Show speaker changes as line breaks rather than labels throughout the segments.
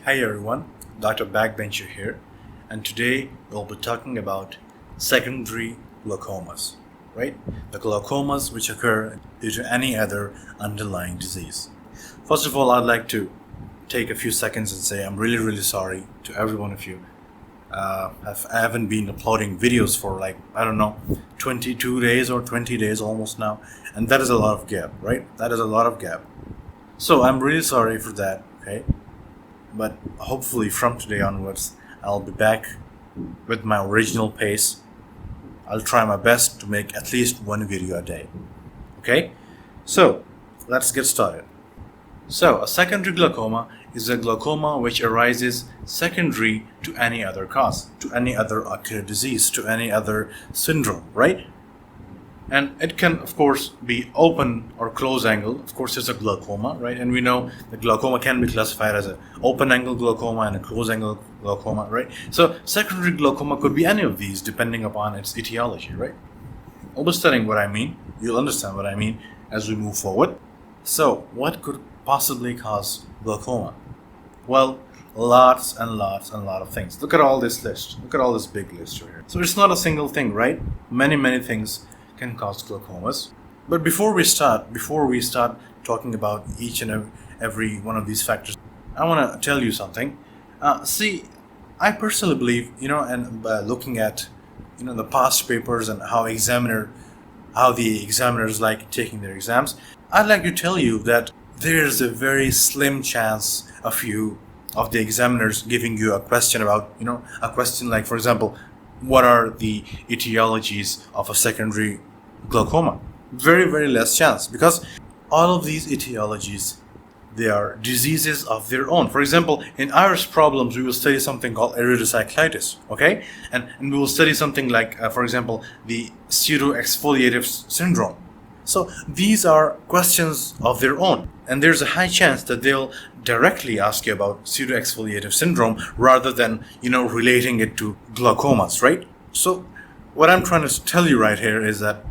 Hey everyone, Dr. Backbencher here, and today we'll be talking about secondary glaucomas, right? The glaucomas which occur due to any other underlying disease. First of all, I'd like to take a few seconds and say I'm really sorry to every one of you. I haven't been uploading videos for 22 days or 20 days almost now, and that is a lot of gap, right? That is a lot of gap. So I'm really sorry for that, okay? But hopefully from today onwards, I'll be back with my original pace. I'll try my best to make at least one video a day. Okay? So, let's get started. So, a secondary glaucoma is a glaucoma which arises secondary to any other cause, to any other ocular disease, to any other syndrome, right? And it can, of course, be open or close angle. Of course, it's a glaucoma, right? And we know the glaucoma can be classified as an open angle glaucoma and a close angle glaucoma, right? So secondary glaucoma could be any of these depending upon its etiology, right? I'll be studying what I mean. You'll understand what I mean as we move forward. So what could possibly cause glaucoma? Well, lots and lots of things. Look at all this list. Look at all this big list right here. So it's not a single thing, right? Many things can cause glaucomas. But before we start talking about each and every one of these factors, I want to tell you something. See, I personally believe, and looking at, the past papers and how the examiners like taking their exams, I'd like to tell you that there's a very slim chance of the examiners giving you a question about, a question like, for example, what are the etiologies of a secondary glaucoma? Very less chance, because all of these etiologies, they are diseases of their own. For example, in iris problems, we will study something called iridocyclitis, okay? And we will study something like, for example, the pseudo exfoliative syndrome. So these are questions of their own, and there's a high chance that they'll directly ask you about pseudo exfoliative syndrome rather than, relating it to glaucomas, right? So what I'm trying to tell you right here is that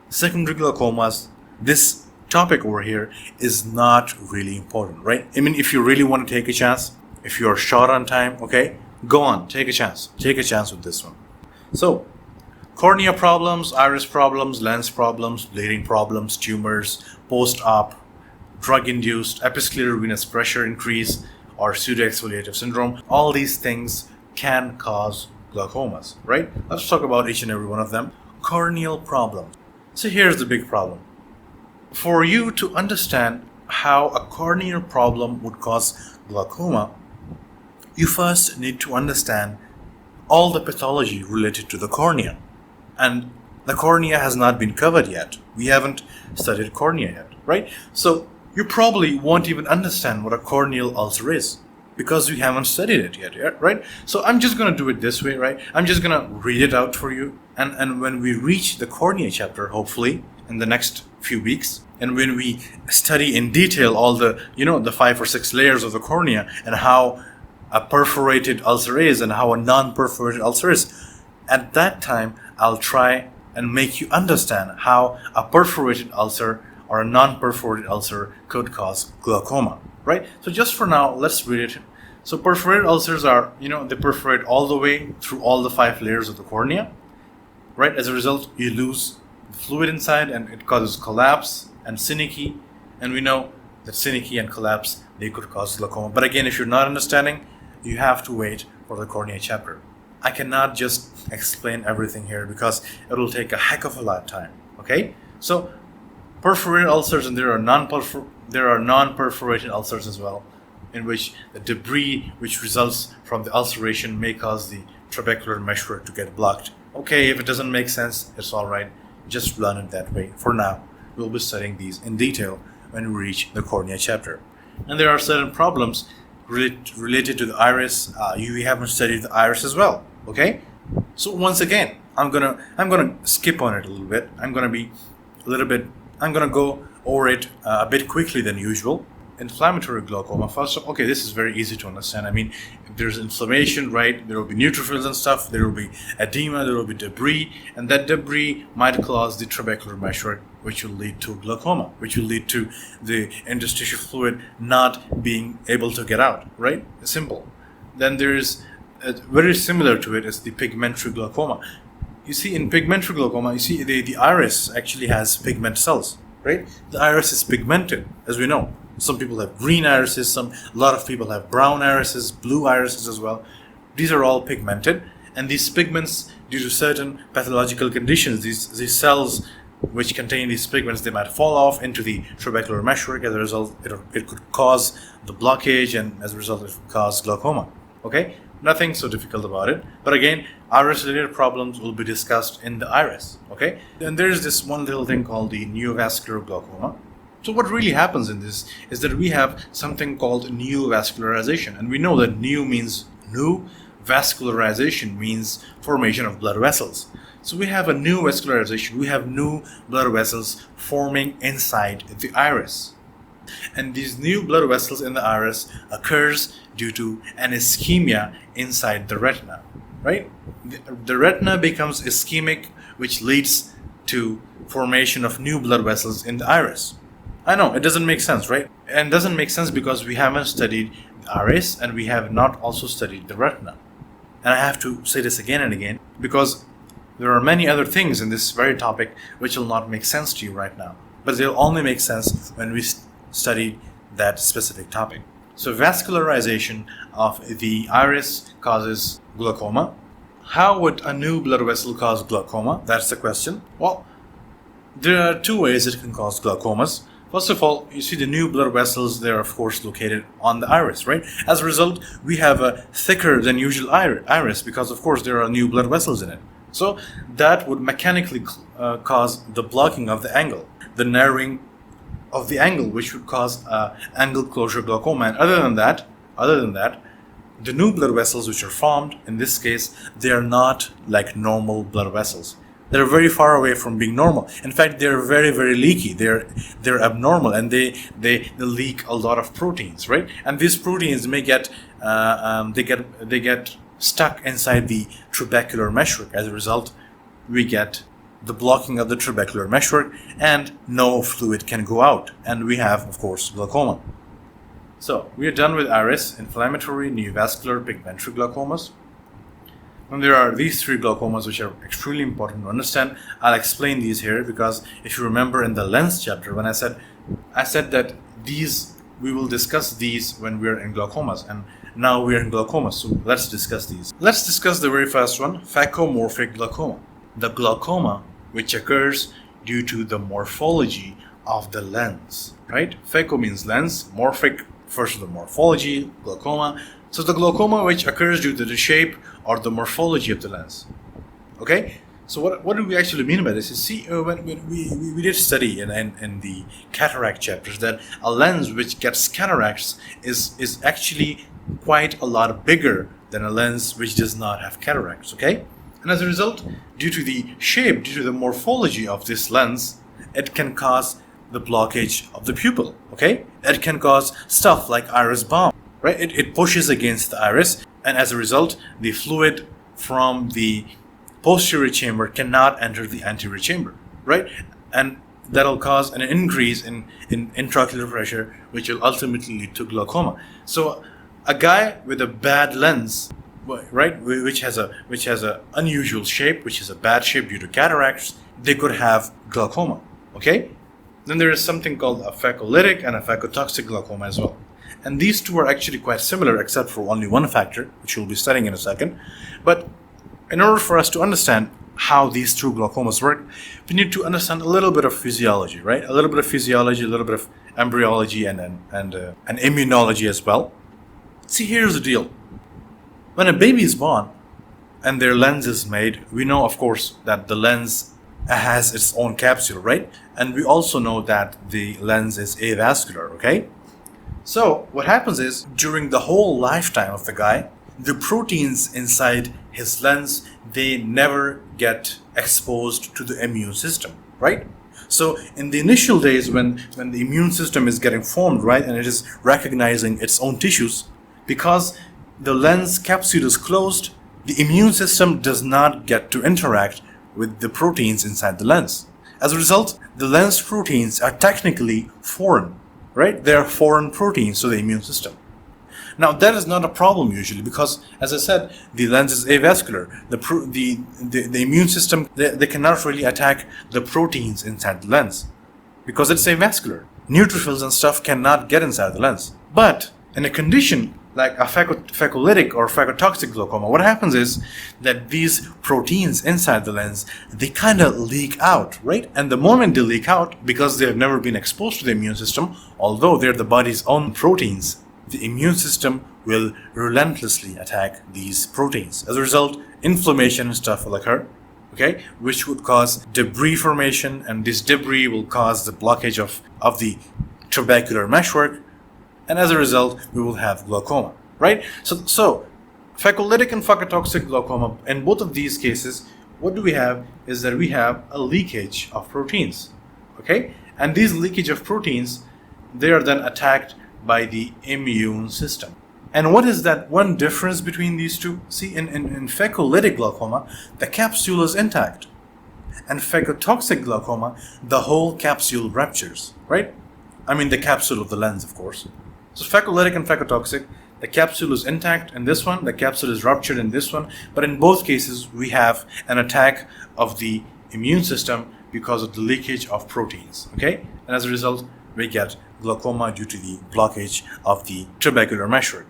secondary glaucomas, this topic over here, is not really important, right? I mean, if you really want to take a chance, if you're short on time, okay, go on, take a chance with this one. So cornea problems, iris problems, lens problems, bleeding problems, tumors, post-op, drug-induced episcleral venous pressure increase, or pseudo-exfoliative syndrome, all these things can cause glaucomas, right? Let's talk about each and every one of them. Corneal problems. So here's the big problem. For you to understand how a corneal problem would cause glaucoma, you first need to understand all the pathology related to the cornea. And the cornea has not been covered yet. We haven't studied cornea yet, right? So you probably won't even understand what a corneal ulcer is because we haven't studied it yet, right? So I'm just going to do it this way, right? I'm just going to read it out for you. And when we reach the cornea chapter, hopefully, in the next few weeks, and when we study in detail all the, the 5 or 6 layers of the cornea and how a perforated ulcer is and how a non-perforated ulcer is, at that time, I'll try and make you understand how a perforated ulcer or a non-perforated ulcer could cause glaucoma, right? So just for now, let's read it. So perforated ulcers are, they perforate all the way through all the 5 layers of the cornea, right? As a result, you lose the fluid inside and it causes collapse and synechiae. And we know that synechiae and collapse, they could cause glaucoma. But again, if you're not understanding, you have to wait for the cornea chapter. I cannot just explain everything here because it will take a heck of a lot of time, okay? So perforated ulcers, and there are non-perforated ulcers as well, in which the debris which results from the ulceration may cause the trabecular meshwork to get blocked. Okay, if it doesn't make sense, it's all right. Just learn it that way. For now, we'll be studying these in detail when we reach the cornea chapter. And there are certain problems related to the iris. We haven't studied the iris as well, okay? So once again, I'm gonna skip on it a little bit. I'm gonna go over it a bit quickly than usual. Inflammatory glaucoma. First, okay, this is very easy to understand. I mean, there's inflammation, right? There will be neutrophils and stuff. There will be edema. There will be debris, and that debris might cause the trabecular meshwork, which will lead to glaucoma, which will lead to the interstitial fluid not being able to get out, right? Simple. Then there's very similar to it is the pigmentary glaucoma. You see, in pigmentary glaucoma, you see the iris actually has pigment cells, right? The iris is pigmented, as we know. Some people have green irises, a lot of people have brown irises, blue irises as well. These are all pigmented, and these pigments, due to certain pathological conditions, these cells which contain these pigments, they might fall off into the trabecular meshwork. As a result, it could cause the blockage, and as a result, it could cause glaucoma. Okay, nothing so difficult about it. But again, iris-related problems will be discussed in the iris. Okay, and there's this one little thing called the neovascular glaucoma. So what really happens in this is that we have something called neovascularization, and we know that neo means new, vascularization means formation of blood vessels. So we have a new vascularization, we have new blood vessels forming inside the iris. And these new blood vessels in the iris occurs due to an ischemia inside the retina, right? The retina becomes ischemic, which leads to formation of new blood vessels in the iris. I know, it doesn't make sense, right? And it doesn't make sense because we haven't studied the iris and we have not also studied the retina. And I have to say this again and again because there are many other things in this very topic which will not make sense to you right now. But they'll only make sense when we study that specific topic. So vascularization of the iris causes glaucoma. How would a new blood vessel cause glaucoma? That's the question. Well, there are two ways it can cause glaucomas. First of all, you see the new blood vessels, they're of course located on the iris, right? As a result, we have a thicker than usual iris because of course there are new blood vessels in it. So that would mechanically cause the blocking of the angle, the narrowing of the angle, which would cause angle closure glaucoma. And other than that, the new blood vessels which are formed, in this case, they are not like normal blood vessels. They're very far away from being normal. In fact, they're very, very leaky. They're abnormal, and they leak a lot of proteins, right? And these proteins may get they get stuck inside the trabecular meshwork. As a result, we get the blocking of the trabecular meshwork, and no fluid can go out, and we have, of course, glaucoma. So we are done with iris, inflammatory, neovascular, pigmentary glaucomas. And there are these three glaucomas which are extremely important to understand. I'll explain these here because if you remember in the lens chapter when I said that we will discuss these when we're in glaucomas, and now we're in glaucomas, so let's discuss these. Let's discuss the very first one, phacomorphic glaucoma. The glaucoma which occurs due to the morphology of the lens, right? Phaco means lens, morphic refers to the morphology, glaucoma. So the glaucoma which occurs due to the shape or the morphology of the lens. Okay? So what do we actually mean by this? You see, when we did study in the cataract chapters that a lens which gets cataracts is actually quite a lot bigger than a lens which does not have cataracts, okay? And as a result, due to the shape, due to the morphology of this lens, it can cause the blockage of the pupil, okay? It can cause stuff like iris bomb. Right? It pushes against the iris, and as a result, the fluid from the posterior chamber cannot enter the anterior chamber, right? And that'll cause an increase in intraocular pressure, which will ultimately lead to glaucoma. So a guy with a bad lens, right, which has a unusual shape, which is a bad shape due to cataracts, they could have glaucoma, okay? Then there is something called a phacolytic and a phacotoxic glaucoma as well. And these two are actually quite similar except for only one factor, which we'll be studying in a second. But in order for us to understand how these two glaucomas work, we need to understand a little bit of physiology, right? A little bit of physiology, a little bit of embryology, and immunology as well. See, here's the deal. When a baby is born and their lens is made, we know, of course, that the lens has its own capsule, right? And we also know that the lens is avascular, okay? So what happens is, during the whole lifetime of the guy, the proteins inside his lens, they never get exposed to the immune system, right? So in the initial days when the immune system is getting formed, right, and it is recognizing its own tissues, because the lens capsule is closed, the immune system does not get to interact with the proteins inside the lens. As a result, the lens proteins are technically foreign, right? They are foreign proteins to the immune system. Now, that is not a problem usually because, as I said, the lens is avascular. The immune system, they cannot really attack the proteins inside the lens because it's avascular. Neutrophils and stuff cannot get inside the lens. But in a condition like a phacolytic or phacotoxic glaucoma, what happens is that these proteins inside the lens, they kind of leak out, right? And the moment they leak out, because they have never been exposed to the immune system, although they're the body's own proteins, the immune system will relentlessly attack these proteins. As a result, inflammation and stuff will occur, okay, which would cause debris formation, and this debris will cause the blockage of the trabecular meshwork, and as a result, we will have glaucoma, right? So phacolytic and phacotoxic glaucoma, in both of these cases, what do we have is that we have a leakage of proteins, okay? And these leakage of proteins, they are then attacked by the immune system. And what is that one difference between these two? See, in phacolytic glaucoma, the capsule is intact. And phacotoxic glaucoma, the whole capsule ruptures, right? I mean the capsule of the lens, of course. So phacolytic and phacotoxic, the capsule is intact in this one, the capsule is ruptured in this one, but in both cases we have an attack of the immune system because of the leakage of proteins, okay? And as a result, we get glaucoma due to the blockage of the trabecular meshwork.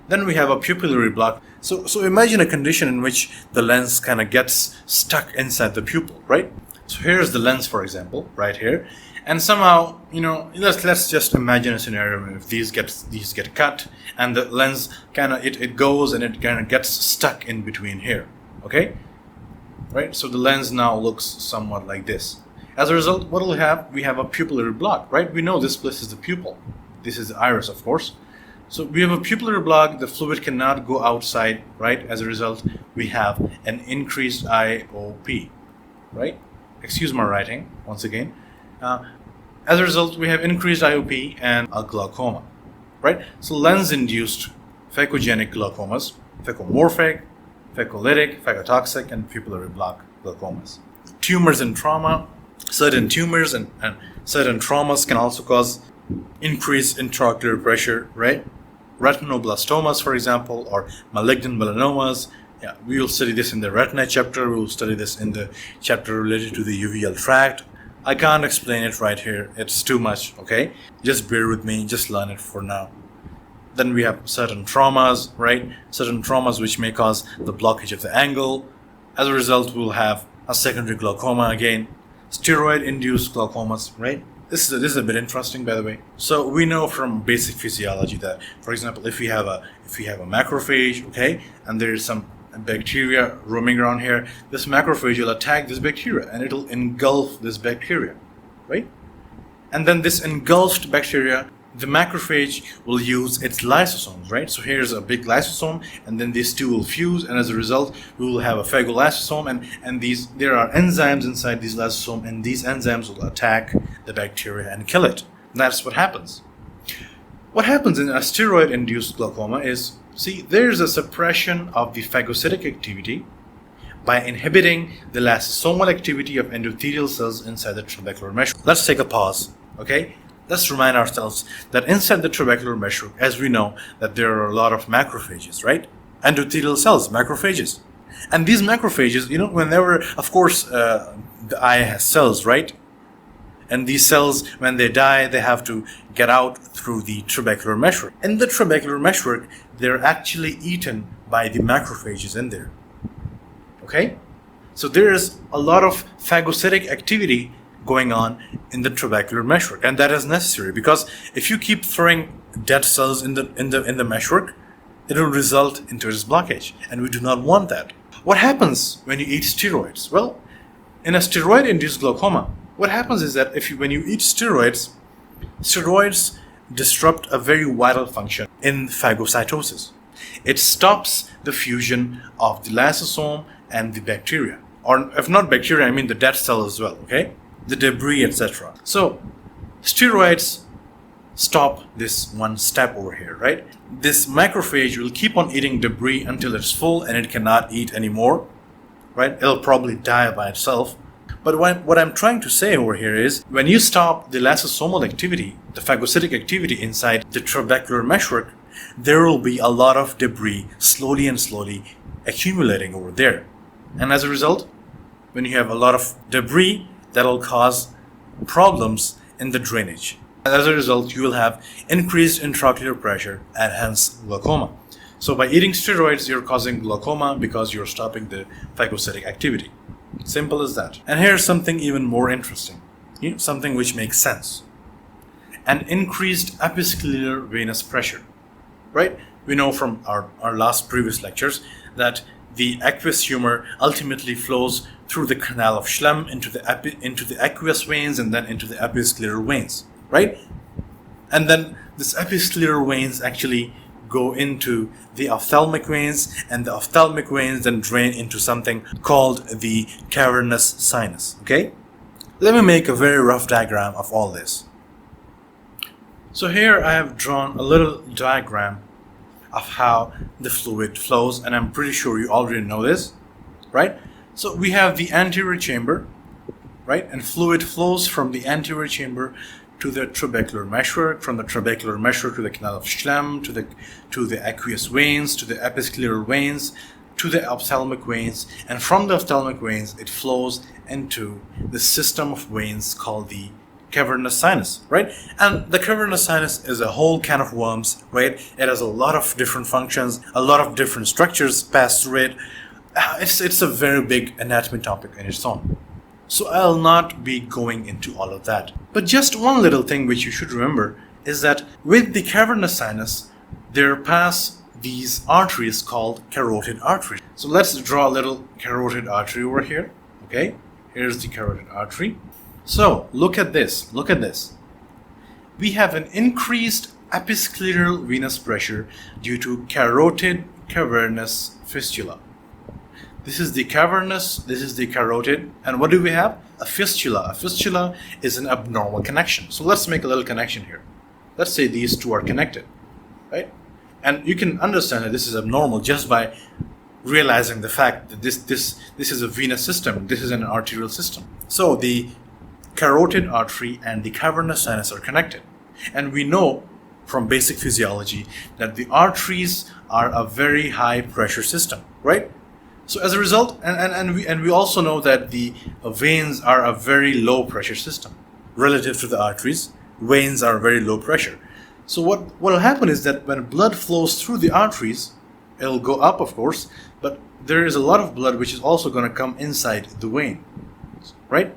Then we have a pupillary block. So imagine a condition in which the lens kind of gets stuck inside the pupil, right? So here's the lens, for example, right here. And somehow, let's just imagine a scenario if these get cut and the lens kind of it goes and it kind of gets stuck in between here, okay? Right? So the lens now looks somewhat like this. As a result, what we'll have? We have a pupillary block, right? We know this place is the pupil. This is the iris, of course. So we have a pupillary block. The fluid cannot go outside, right? As a result, we have an increased IOP, right? Excuse my writing once again. As a result, we have increased IOP and a glaucoma, right? So lens-induced phacogenic glaucomas, phacomorphic, phacolytic, phacotoxic, and pupillary block glaucomas. Tumors and trauma. Certain tumors and certain traumas can also cause increased intraocular pressure, right? Retinoblastomas, for example, or malignant melanomas. Yeah, we will study this in the retina chapter. We will study this in the chapter related to the uveal tract. I can't explain it right here. It's too much, okay? Just bear with me. Just learn it for now. Then we have certain traumas, right? Certain traumas which may cause the blockage of the angle. As a result, we'll have a secondary glaucoma again. Steroid induced glaucomas, right? This is a bit interesting, by the way. So we know from basic physiology that, for example, if we have a macrophage, okay, and there is some bacteria roaming around here, this macrophage will attack this bacteria and it'll engulf this bacteria, right? And then this engulfed bacteria, the macrophage will use its lysosomes, right? So here's a big lysosome, and then these two will fuse, and as a result, we will have a phagolysosome, and there are enzymes inside these lysosomes, and these enzymes will attack the bacteria and kill it. And that's what happens. What happens in a steroid-induced glaucoma is, see, there's a suppression of the phagocytic activity by inhibiting the lysosomal activity of endothelial cells inside the trabecular meshwork. Let's take a pause, okay? Let's remind ourselves that inside the trabecular meshwork, as we know, that there are a lot of macrophages, right? Endothelial cells, macrophages. And these macrophages, whenever, of course, the eye has cells, right? And these cells, when they die, they have to get out through the trabecular meshwork. In the trabecular meshwork, they're actually eaten by the macrophages in there. Okay? So there is a lot of phagocytic activity going on in the trabecular meshwork, and that is necessary because if you keep throwing dead cells in the meshwork, it will result into this blockage, and we do not want that. What happens when you eat steroids? Well, in a steroid-induced glaucoma, what happens is that when you eat steroids disrupt a very vital function in phagocytosis. It stops the fusion of the lysosome and the bacteria, or if not bacteria, I mean the dead cell as well, okay? The debris, etc. So, steroids stop this one step over here, right? This macrophage will keep on eating debris until it's full and it cannot eat anymore, right? It'll probably die by itself. But what I'm trying to say over here is, when you stop the lysosomal activity, the phagocytic activity inside the trabecular meshwork, there will be a lot of debris slowly accumulating over there. And as a result, when you have a lot of debris, that'll cause problems in the drainage. As a result, you will have increased intraocular pressure and hence glaucoma. So by eating steroids, you're causing glaucoma because you're stopping the phagocytic activity. Simple as that. And here's something even more interesting, something which makes sense. An increased episcleral venous pressure, right? We know from our last previous lectures that the aqueous humor ultimately flows through the canal of Schlemm into the aqueous veins and then into the episcleral veins, right? And then this episcleral veins actually go into the ophthalmic veins, and the ophthalmic veins then drain into something called the cavernous sinus, okay? Let me make a very rough diagram of all this. So here I have drawn a little diagram of how the fluid flows, and I'm pretty sure you already know this, right? So we have the anterior chamber, right? And fluid flows from the anterior chamber to the trabecular meshwork, from the trabecular meshwork to the canal of Schlemm, to the aqueous veins, to the episcleral veins, to the ophthalmic veins, and from the ophthalmic veins it flows into the system of veins called the cavernous sinus, right? And the cavernous sinus is a whole can of worms, right? It has a lot of different functions, a lot of different structures pass through it. It's a very big anatomy topic in its own. So I'll not be going into all of that. But just one little thing which you should remember is that with the cavernous sinus, there pass these arteries called carotid arteries. So let's draw a little carotid artery over here, okay? Here's the carotid artery. So look at this, We have an increased episcleral venous pressure due to carotid cavernous fistula. This is the cavernous, this is the carotid, and what do we have? A fistula. A fistula is an abnormal connection. So let's make a little connection here. Let's say these two are connected, right? And you can understand that this is abnormal just by realizing the fact that this is a venous system, this is an arterial system. So the carotid artery and the cavernous sinus are connected. And we know from basic physiology that the arteries are a very high pressure system, right? So as a result, and we also know that the veins are a very low pressure system. Relative to the arteries, veins are very low pressure. So what will happen is that when blood flows through the arteries, it'll go up, of course, but there is a lot of blood which is also going to come inside the vein, right?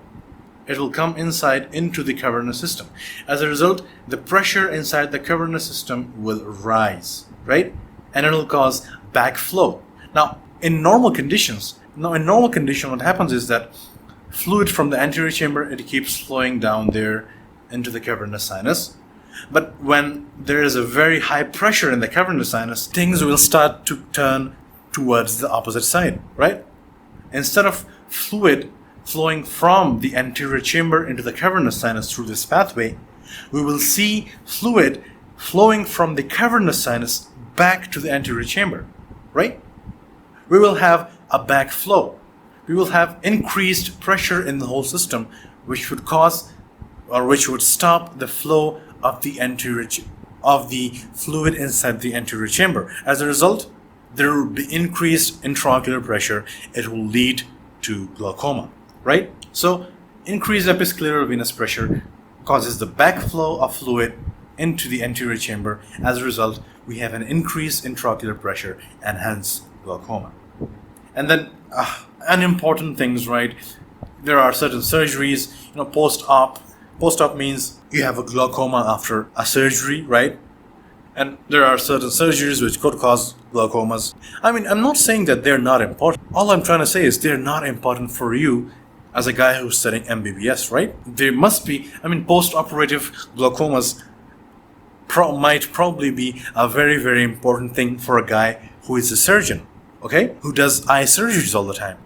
It will come inside into the cavernous system. As a result, the pressure inside the cavernous system will rise, right? And it'll cause backflow. Now, in normal conditions, what happens is that fluid from the anterior chamber, it keeps flowing down there into the cavernous sinus. But when there is a very high pressure in the cavernous sinus, things will start to turn towards the opposite side, right? Instead of fluid flowing from the anterior chamber into the cavernous sinus through this pathway, we will see fluid flowing from the cavernous sinus back to the anterior chamber, right? We will have a backflow. We will have increased pressure in the whole system, which would cause, or which would stop the flow of the fluid inside the anterior chamber. As a result, there will be increased intraocular pressure. It will lead to glaucoma, right? So increased episcleral venous pressure causes the backflow of fluid into the anterior chamber. As a result, we have an increased intraocular pressure and hence glaucoma. And then unimportant things, right? There are certain surgeries, post-op. Post-op means you have a glaucoma after a surgery, right? And there are certain surgeries which could cause glaucomas. I mean, I'm not saying that they're not important. All I'm trying to say is they're not important for you as a guy who's studying MBBS, right? There must be, post-operative glaucomas might probably be a very, very important thing for a guy who is a surgeon, okay? Who does eye surgeries all the time.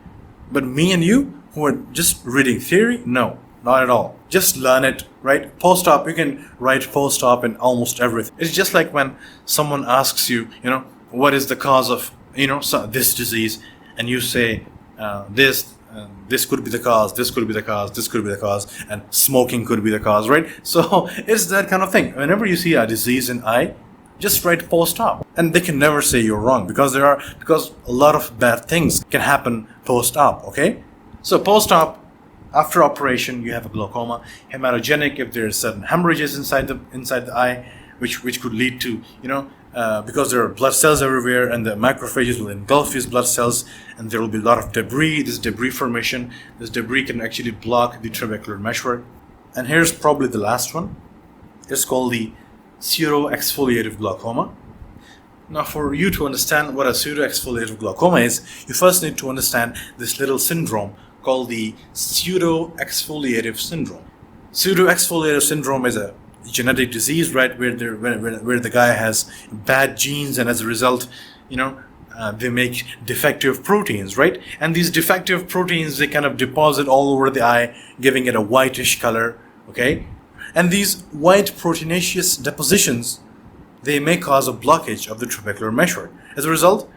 But me and you, who are just reading theory, no. Not at all. Just learn it, right? Post-op, you can write post-op in almost everything. It's just like when someone asks you, what is the cause of, this disease, and you say this could be the cause, this could be the cause, this could be the cause, and smoking could be the cause, right? So it's that kind of thing. Whenever you see a disease in eye, just write post-op, and they can never say you're wrong because a lot of bad things can happen post-op. Okay, so post-op, after operation, you have a glaucoma. Hematogenic if there's certain hemorrhages inside the eye, which could lead to because there are blood cells everywhere, and the macrophages will engulf these blood cells, and there will be a lot of debris. This debris formation, this debris can actually block the trabecular meshwork. And here's probably the last one. It's called the pseudo-exfoliative glaucoma. Now, for you to understand what a pseudo-exfoliative glaucoma is, you first need to understand this little syndrome called the pseudo-exfoliative syndrome. Pseudo-exfoliative syndrome is a genetic disease, right, where the guy has bad genes, and as a result, they make defective proteins, right? And these defective proteins, they kind of deposit all over the eye, giving it a whitish color, okay? And these white proteinaceous depositions, they may cause a blockage of the trabecular meshwork. As a result,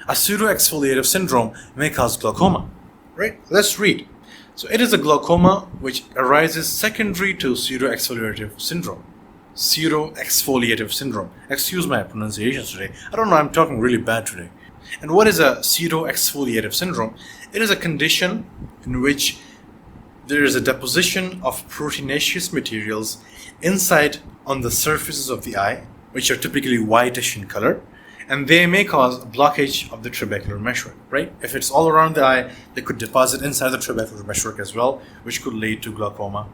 a pseudo-exfoliative syndrome may cause glaucoma, right? Let's read. So it is a glaucoma which arises secondary to pseudo-exfoliative syndrome. Pseudo-exfoliative syndrome. Excuse my pronunciations today. I don't know, I'm talking really bad today. And what is a pseudo-exfoliative syndrome? It is a condition in which there is a deposition of proteinaceous materials inside on the surfaces of the eye, which are typically whitish in color, and they may cause a blockage of the trabecular meshwork, right? If it's all around the eye, they could deposit inside the trabecular meshwork as well, which could lead to glaucoma.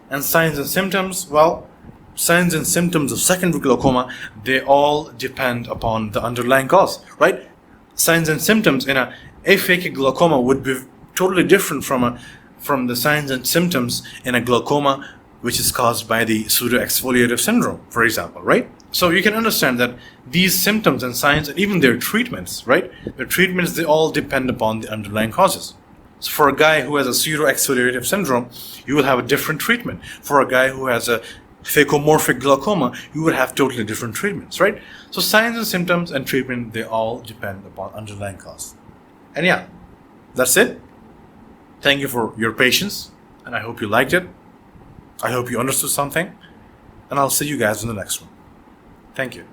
And signs and symptoms, well, signs and symptoms of secondary glaucoma, they all depend upon the underlying cause, right? Signs and symptoms in a aphakic glaucoma would be totally different from the signs and symptoms in a glaucoma which is caused by the pseudo-exfoliative syndrome, for example, right? So you can understand that these symptoms and signs, and even their treatments, right? Their treatments, they all depend upon the underlying causes. So for a guy who has a pseudo-exfoliative syndrome, you will have a different treatment. For a guy who has a Phacomorphic glaucoma, you would have totally different treatments, right? So signs and symptoms and treatment, they all depend upon underlying cause. And yeah, that's it. Thank you for your patience, and I hope you liked it. I hope you understood something, and I'll see you guys in the next one. Thank you.